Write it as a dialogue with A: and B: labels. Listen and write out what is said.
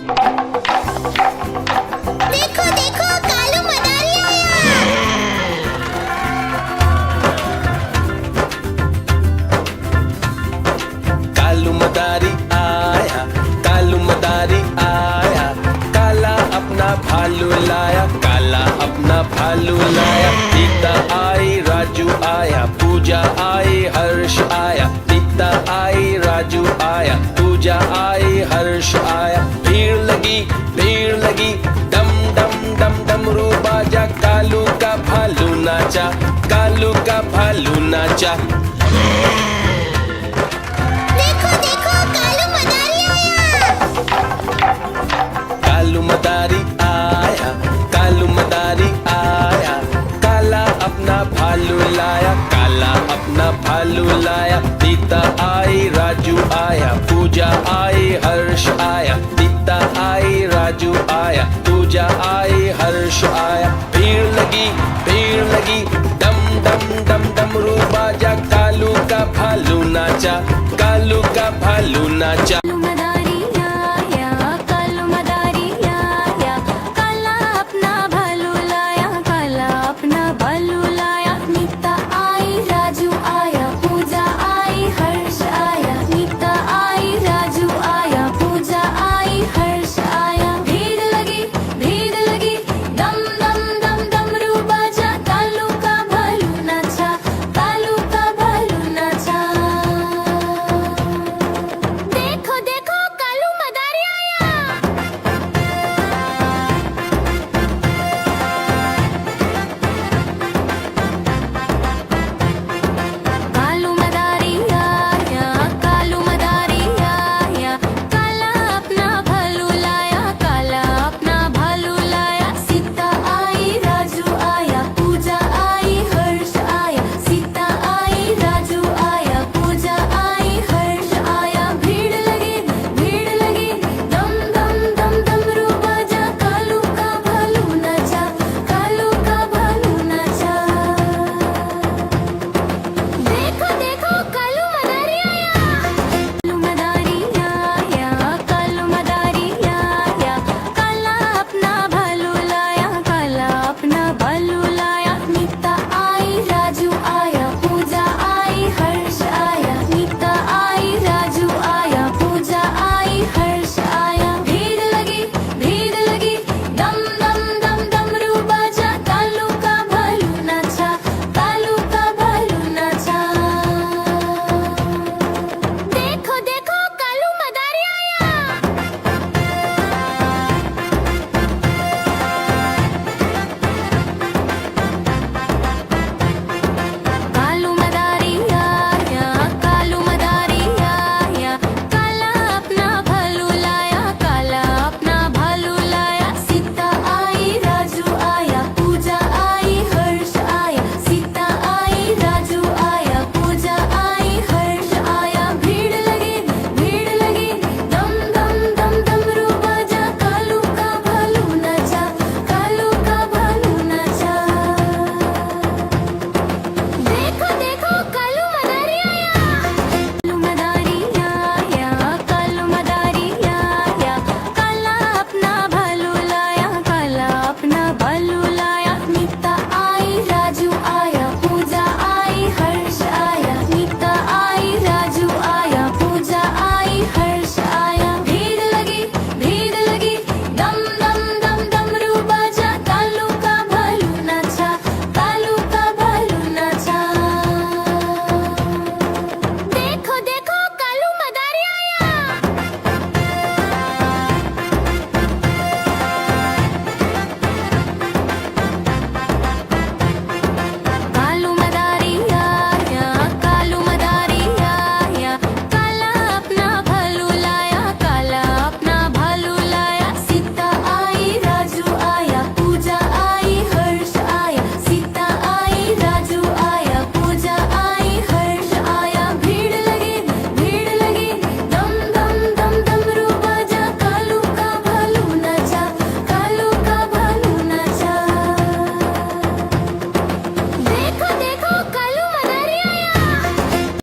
A: देखो देखो कालू मदारी आया।
B: कालू मदारी आया, कालू मदारी आया, काला अपना भालू लाया, काला अपना भालू लाया। सीता आई, राजू आया, पूजा आई, हर्ष आया। सीता आई, राजू आया, पूजा आई, हर्ष आया। भीड़ लगी, डम डम डम डमरू बाजा, कालू का भालू नाचा, कालू का भालू नाचा।
A: देखो देखो कालू मदारी आया।
B: कालू मदारी आया, कालू मदारी आया, काला अपना भालू लाया, काला अपना भालू लाया। सीता आई, राजू आया, पूजा आई, हर्ष आया। सीता आई, राजू आया, पूजा आई, हर्ष आया। भीड़ लगी, डम डम डम डमरू बाजा, कालू का भालू नाचा, कालू का भालू नाचा।